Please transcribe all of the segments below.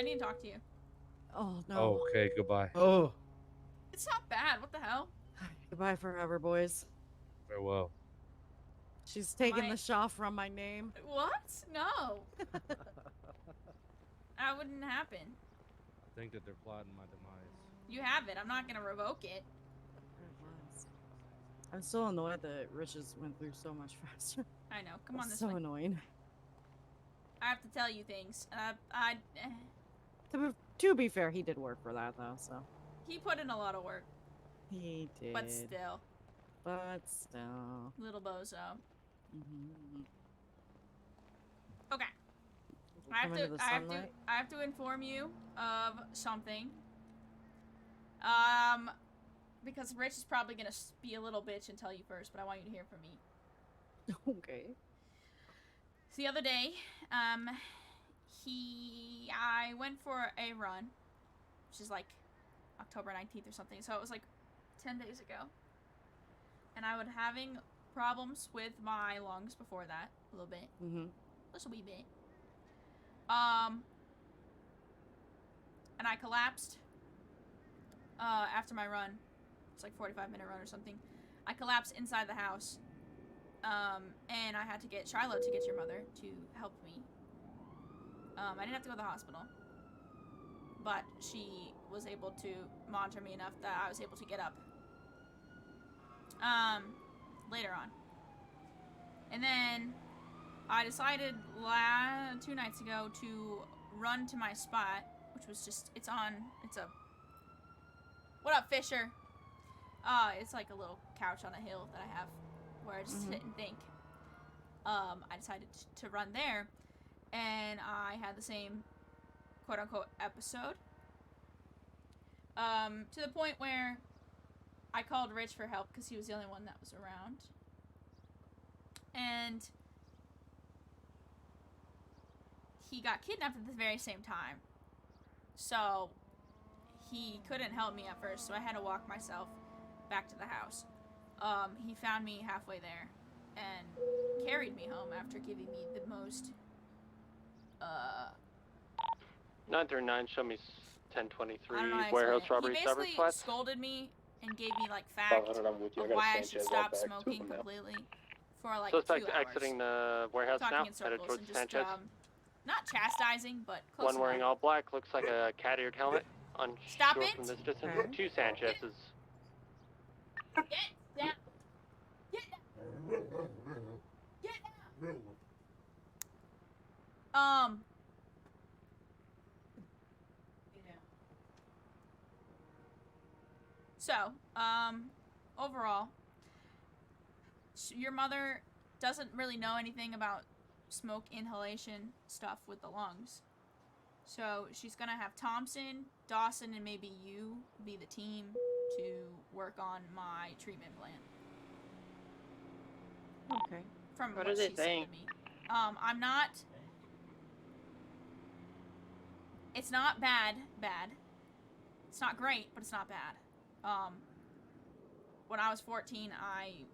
I need to talk to you. Oh, no. Oh, okay, goodbye. Oh. It's not bad. What the hell? Goodbye forever, boys. Farewell. She's taking My the Shaw from my name. what? No, that wouldn't happen. I think that they're plotting my demise. You have it. I'm not gonna revoke it. It was. I'm still annoyed that Riches went through so much faster. I know. Come on That's this so way. annoying. I have to tell you things. To be fair, he did work for that, though, so. He put in a lot of work, He did. but still, little bozo. Mm-hmm. Okay. I have to inform you of something. Because Rich is probably gonna be a little bitch and tell you first, but I want you to hear from me. Okay. So the other day, I went for a run, which is like October 19th or something, so it was like 10 days ago. And I was having problems with my lungs before that, a little bit. Mm-hmm. Just a wee bit. And I collapsed after my run. It's like 45-minute run or something. I collapsed inside the house. And I had to get Shiloh to get your mother to help me. I didn't have to go to the hospital. But she was able to monitor me enough that I was able to get up. Later on. And then I decided 2 nights ago to run to my spot, which was just, it's a, what up, Fisher? It's like a little couch on a hill that I have where I just sit and think. I decided to run there, and I had the same quote-unquote episode. To the point where I called Rich for help because he was the only one that was around. And he got kidnapped at the very same time. So he couldn't help me at first, so I had to walk myself back to the house. He found me halfway there and carried me home after giving me the most 939, show me 1023 I don't know how to warehouse explain it. robbery, He Starboard basically Flats. scolded me and gave me like fact of I'm with you. why I should stop smoking completely for like Suspect 2 hours. exiting the warehouse Talking now, in headed circles towards and just Sanchez. not chastising, but close One wearing enough. all black, looks like a cat-eared helmet. Stop Unsure it. from this distance. Okay. 2 Sanchez's. Get down. Get down. Get down. So, overall, your mother doesn't really know anything about smoke inhalation stuff with the lungs. So she's gonna have Thompson, Dawson, and maybe you be the team to work on my treatment plan. Okay. From What what are they she saying? said to me. I'm not. It's not bad. It's not great, but it's not bad. When I was 14, I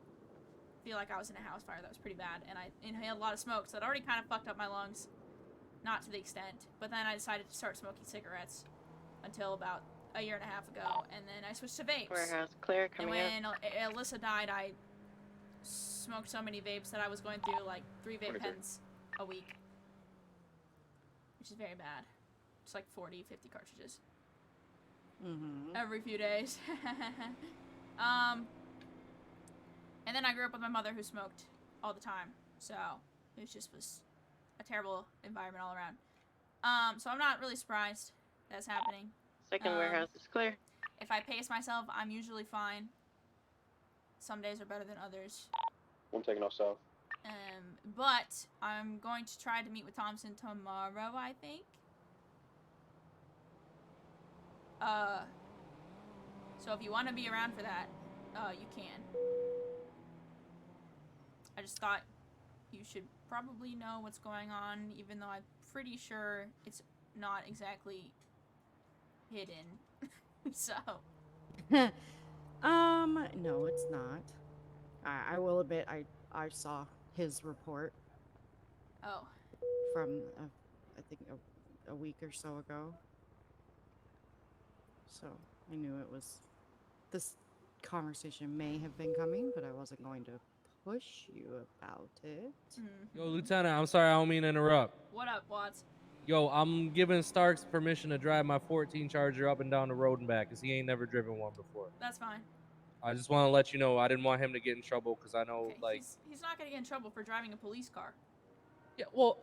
feel like I was in a house fire that was pretty bad, and I inhaled a lot of smoke, so it already kind of fucked up my lungs. Not to the extent, but then I decided to start smoking cigarettes until about a year and a half ago, and then I switched to vapes. Warehouse clear, And coming when up. Alyssa died, I smoked so many vapes that I was going through like 3 vape pens a week, which is very bad. It's like 40, 50 cartridges every few days. And then I grew up with my mother who smoked all the time, so it was a terrible environment all around. So I'm not really surprised that's happening. Second warehouse is clear. If I pace myself, I'm usually fine. Some days are better than others. I'm taking off south. But I'm going to try to meet with Thompson tomorrow, I think. So if you want to be around for that, you can. I just thought you should probably know what's going on, even though I'm pretty sure it's not exactly hidden. So. No, it's not. I will admit I saw his report Oh. from I think a week or so ago. So I knew it was. This conversation may have been coming, but I wasn't going to push you about it. Yo, Lieutenant, I'm sorry, I don't mean to interrupt. What up, Watts? Yo, I'm giving Starks permission to drive my 14 Charger up and down the road and back, because he ain't never driven one before. That's fine. I just want to let you know I didn't want him to get in trouble, because I know, Okay, like... he's not gonna get in trouble for driving a police car. Yeah, well,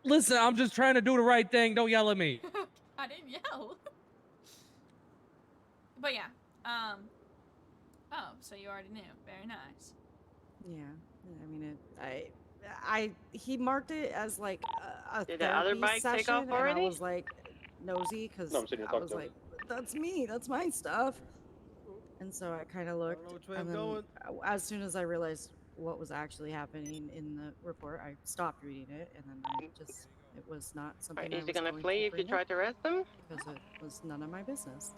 listen, I'm just trying to do the right thing. Don't yell at me. I didn't yell. But yeah, oh, so you already knew. Very nice. Yeah, I mean, he marked it as like a Did the other therapy bike session, take off and already? I was like nosy because No, I'm sitting here I talking was to him. like, "That's me. That's my stuff." And so I kind of looked, know which way and I'm then going. as soon as I realized what was actually happening in the report, I stopped reading it, and then I just it was not something I Is was he gonna going flee to if you bring try up to arrest him? because it was none of my business.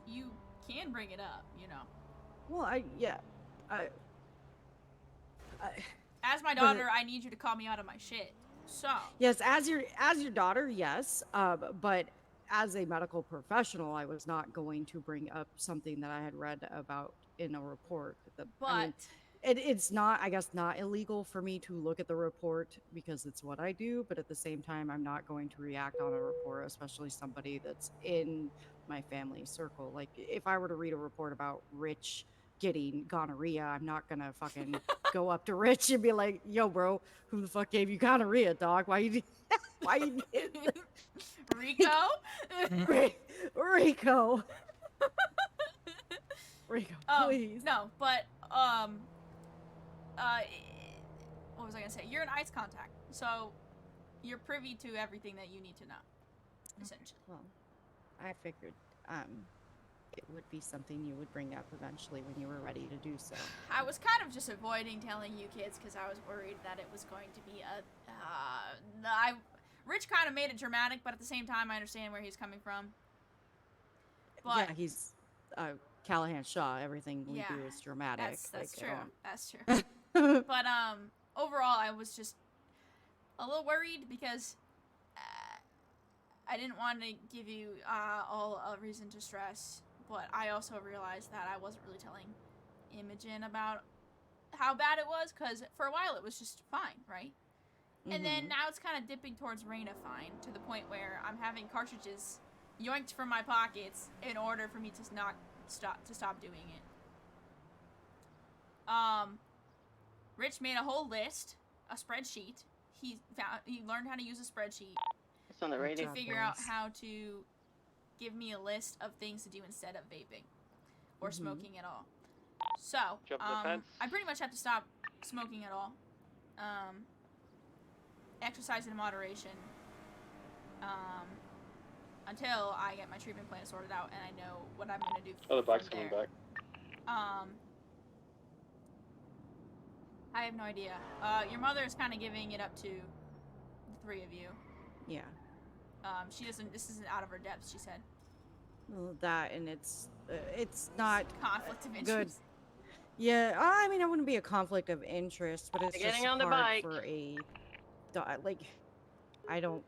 You can bring it up, you know. Well, I As my But- daughter, I need you to call me out of my shit. So, yes, as your daughter, yes. But as a medical professional, I was not going to bring up something that I had read about in a report. I mean, it's not, I guess, not illegal for me to look at the report because it's what I do. But at the same time, I'm not going to react on a report, especially somebody that's in my family circle. Like, if I were to read a report about Rich getting gonorrhea, I'm not gonna fucking go up to Rich and be like, "Yo, bro, who the fuck gave you gonorrhea, dog? Why you why you Rico? Rico? Rico, please." No, but, what was I gonna say? You're an ICE contact, so you're privy to everything that you need to know, essentially. Well, I figured it would be something you would bring up eventually when you were ready to do so. I was kind of just avoiding telling you kids because I was worried that it was going to be Rich kind of made it dramatic, but at the same time, I understand where he's coming from. But Yeah, he's Callahan Shaw. Everything we Yeah, do is dramatic. that's like, true. That's true. But overall, I was just a little worried because I didn't want to give you all a reason to stress, but I also realized that I wasn't really telling Imogen about how bad it was, because for a while it was just fine, right? And then now it's kind of dipping towards Reyna fine, to the point where I'm having cartridges yoinked from my pockets in order for me to stop doing it. Rich made a whole list, a spreadsheet. He learned how to use a spreadsheet It's on the radio. to figure out how to give me a list of things to do instead of vaping or smoking at all. So, Jump the fence. I pretty much have to stop smoking at all. Exercise in moderation. Until I get my treatment plan sorted out and I know what I'm gonna do. Oh, the from bike's coming there. back. I have no idea. Your mother is kind of giving it up to the three of you. Yeah. She doesn't. This isn't out of her depth. She said. Well, that and it's not Conflict of good. interest. Yeah, I mean, it wouldn't be a conflict of interest, but it's Getting just on the hard bike. for a like. I don't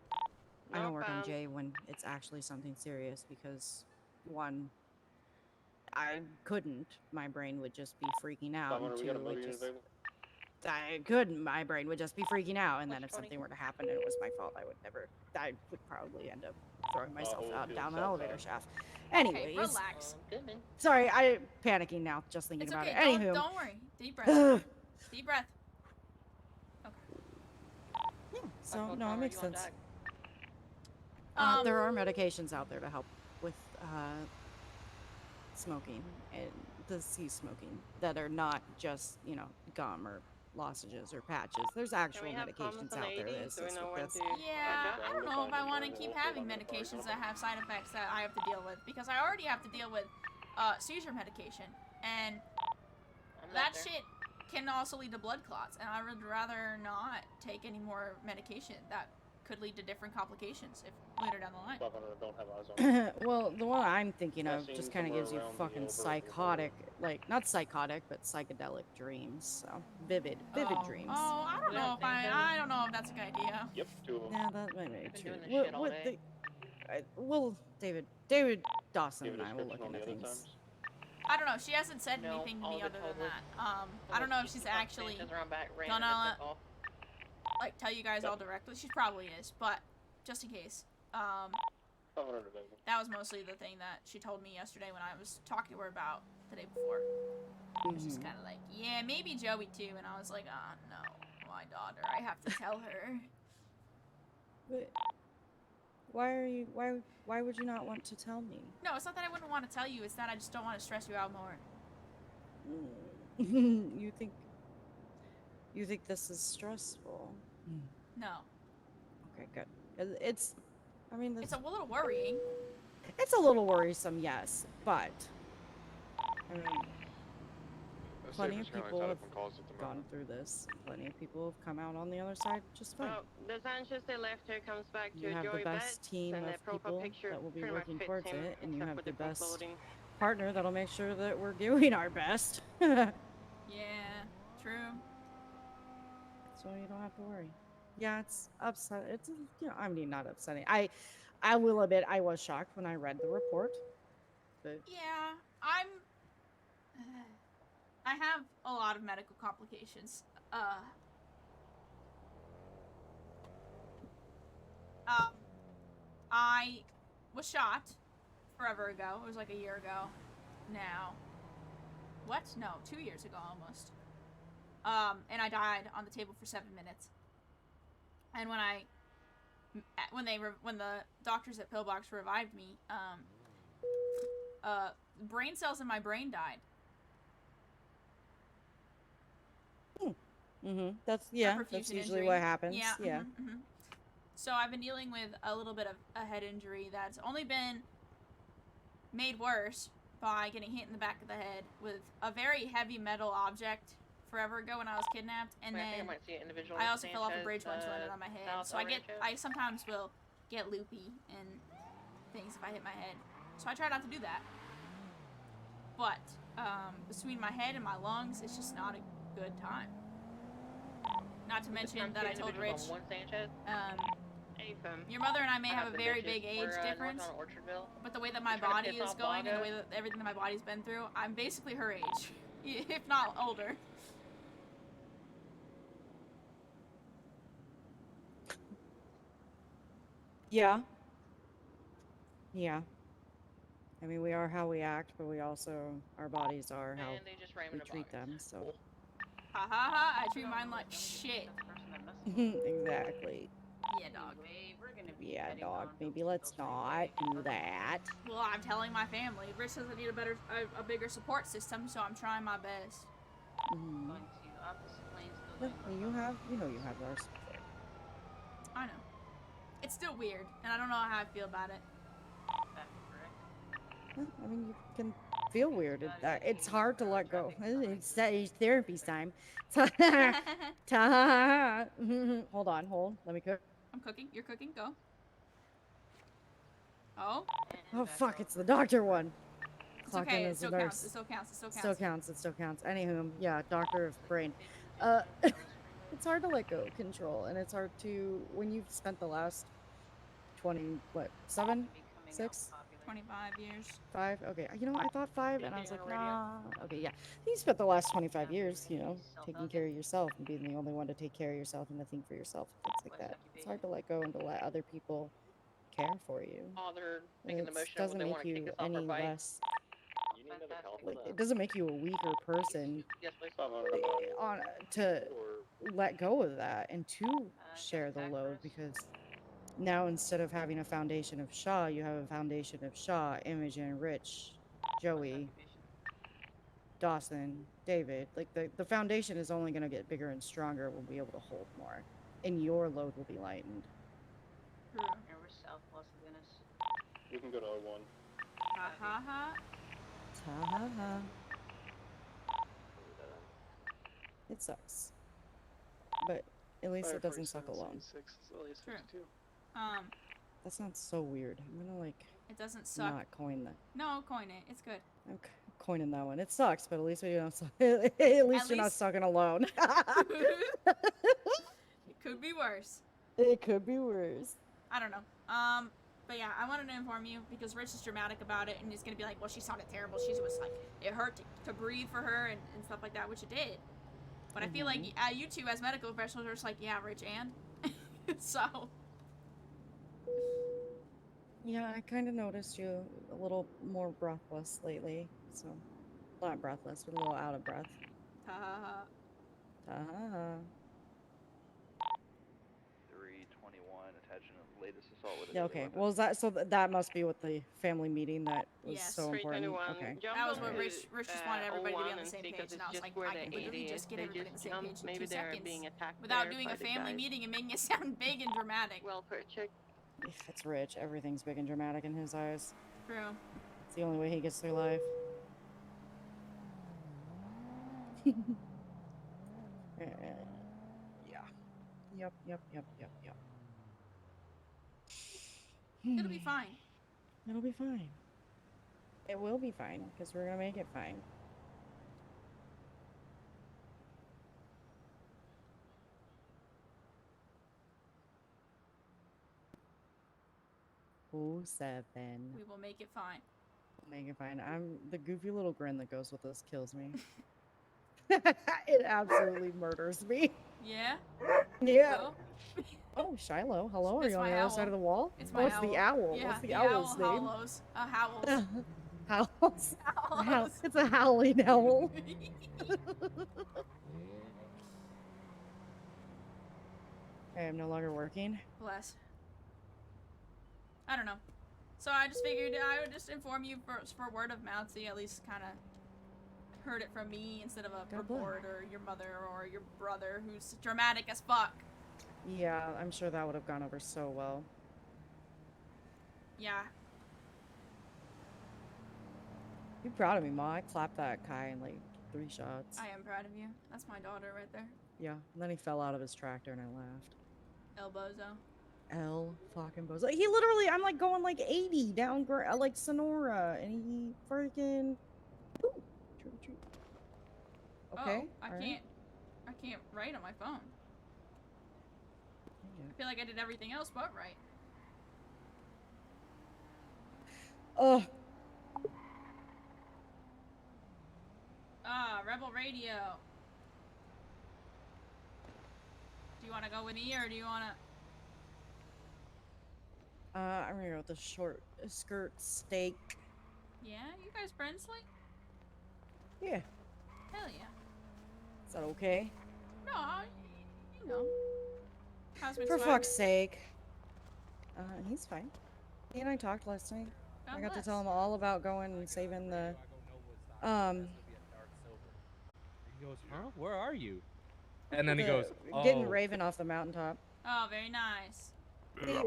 work on Northbound. J when it's actually something serious because, one, I couldn't. My brain would just be freaking out, and 500, we two, got a motor it unit just available. I couldn't. My brain would just be freaking out, and then if Push 20. something were to happen and it was my fault, I would probably end up throwing myself we'll out do down it the elevator sometime. shaft. Okay, Anyways, relax. Good man. sorry, I'm panicking now just thinking It's about okay. it. Anywho, Don't worry. Deep breath. yeah, Deep breath. so no, it makes sense. Jack? There are medications out there to help with smoking and disease smoking that are not just gum or lozenges or patches. There's actual we have medications comments on out there that 80s? Do we assist know with when this. to- Yeah, Jack? I don't know if I want to keep having medications that have side effects that I have to deal with, because I already have to deal with seizure medication, and I'm that not there. shit can also lead to blood clots, and I would rather not take any more medication that could lead to different complications if later down the line. 1200, don't have eyes on. Well, the one I'm thinking Yeah, of seen just kind of somewhere gives you around the fucking over- psychotic, like not psychotic, but psychedelic dreams. So vivid dreams. Oh, I don't Yeah, know if same thing. I don't know if that's a good idea. Yep, 2 of them. Yeah, that might be Been true. doing this shit all day. Well, David Dawson Give a and I will description look on the into other things. times. I don't know. She hasn't said No, anything to all me of it other than totally. that. I don't know if she's actually gonna like tell you guys all directly. She probably is, but just in case. 1200 available. That was mostly the thing that she told me yesterday when I was talking to her about the day before. It was just kind of like, yeah, maybe Joey too, and I was like, no, my daughter, I have to tell her. But why would you not want to tell me? No, it's not that I wouldn't want to tell you. It's that I just don't want to stress you out more. You think this is stressful? No, Okay, good. It's it's a little worrying. it's a little worrisome, yes, but I mean, plenty of people have gone through this. Plenty of people have come out on the other side just fine. Well, the Sanchez they left here comes back to You have the Joey best Betts, team and of their profile people picture that will be pretty much working fits towards him, it, and you except have for the different best clothing. partner that'll make sure that we're doing our best. Yeah, true. So you don't have to worry. Yeah, it's upset. It's I mean, not upsetting. I will admit I was shocked when I read the report, but Yeah, I have a lot of medical complications. I was shot forever ago. It was like a year ago now. What? No, 2 years ago almost. And I died on the table for 7 minutes. And when the doctors at Pillbox revived me, brain cells in my brain died. That's Perfusion usually injury. what happens. Yeah. Yeah. So I've been dealing with a little bit of a head injury that's only been made worse by getting hit in the back of the head with a very heavy metal object forever ago when I was kidnapped, and Wait, I think I then might see an individual I also fell off a Sanchez, bridge once and landed on my head. south So of Rancho. I sometimes will get loopy and things if I hit my head. So I try not to do that. But between my head and my lungs, it's just not a good time. Not to mention that I told Rich, One Sanchez. Hey, your mother and I may I have have a the very bitches. big age We're, difference, north on Orchardville. but the way that my You trying to body piss is off going and the Baga? way that everything that my body's been through, I'm basically her age, if not older. Yeah. Yeah. I mean, we are how we act, but we also our bodies are how And they just ran we into treat Baga. them. So Ha ha ha, I treat mine like shit. exactly. Yeah, dog. Yeah, dog. Maybe let's not do that. Well, I'm telling my family. Rich says I need a bigger support system, so I'm trying my best. Mhm. Yeah, well, you have our support. I know. It's still weird, and I don't know how I feel about it. Yeah, I mean, you can feel weird. It's hard to let go. It's therapy time. Hold. Let me cook. I'm cooking. You're cooking. Go. Oh. Oh fuck! It's the doctor one. It's Clock okay. in It as a still nurse. counts. It still counts. It still counts. It still counts. Anywho, yeah, doctor of brain. It's hard to let go of control, and it's hard to when you've spent the last 6, 25 years. 5. Okay, I thought 5, and I was like, nah. Okay, yeah, you spent the last 25 years, taking care of yourself and being the only one to take care of yourself and to think for yourself, things like that. It's hard to let go and to let other people care for you. Oh, they're making the It motion doesn't they make want to kick you us off any our bike. less. You need another count Like, for it that. doesn't make you a weaker person Yes, please. 500 on to or let go of that and to share the load, because now instead of having a foundation of Shaw, you have a foundation of Shaw, Imogen, Rich, Joey, Dawson, David. Like the foundation is only going to get bigger and stronger. We'll be able to hold more, and your load will be lightened. True. you can go to 01. Ha ha ha. Ha ha ha. It sucks, but At least it doesn't suck alone. True. That sounds so weird. I'm gonna like It doesn't suck. not coin that. No, coin it. It's good. I'm coining that one. It sucks, but at least we don't suck. At least you're not sucking alone. It could be worse. It could be worse. I don't know. But yeah, I wanted to inform you because Rich is dramatic about it and he's gonna be like, well, she sounded terrible. She was like, it hurt to breathe for her and stuff like that, which it did. But I feel like you two as medical professionals are just like, yeah, Rich, and so. Yeah, I kind of noticed you a little more breathless lately. So, not breathless, but a little out of breath. Ha ha ha. Ha ha ha. 321 attaching the latest assault with a Yeah, deadly okay. weapon. Well, is that so? That must be what the family meeting that was Yes. so important. 321. Okay. Jump That was over what to, Rich just wanted everybody to be on the 01 same because page, and I it's was like, where I the can literally 80 just get they everybody on the same jumped. page in Maybe 2 they're seconds being attacked without there doing by a the family guys. meeting and making it sound big and dramatic. Welfare check. It's Rich. Everything's big and dramatic in his eyes. True. It's the only way he gets through life. Yeah. Yep. It'll be fine. It'll be fine. It will be fine, because we're gonna make it fine. Oh, 7. We will make it fine. Make it fine. I'm the goofy little grin that goes with this kills me. It absolutely murders me. Yeah? Yeah. Well, Oh, Shiloh. Hello. Are It's you on my the other owl. side of the wall? it's my What's owl. the owl? Yeah, What's the owl's owl name? howls. Howls. Howls. Howls. It's a howling owl. Okay, I'm no longer working. Bless. I don't know. So I just figured I would just inform you for word of mouth, so you at least kind of heard it from me instead of a God bless. report or your mother or your brother who's dramatic as fuck. Yeah, I'm sure that would have gone over so well. Yeah. Be proud of me, Ma. I clapped that guy in like 3 shots. I am proud of you. That's my daughter right there. Yeah, and then he fell out of his tractor and I laughed. El Bozo. L fucking bozo. He literally, I'm like going like 80 down, like Sonora, and he freaking. Ooh, treat. Okay. Oh, I can't write on my phone. I feel like I did everything else but right. Oh, Rebel Radio. Do you want to go with me or do you want to? I'm gonna go with the short skirt steak. Yeah, you guys friends like? Yeah, Hell yeah. is that okay? No, you know. How's my For swag? fuck's sake. He's fine. He and I talked last night. God I got to bless. tell him all about going and saving the. He goes, huh? Where are you? And then he goes, Getting oh. Raven off the mountaintop. Oh, very nice. Hey,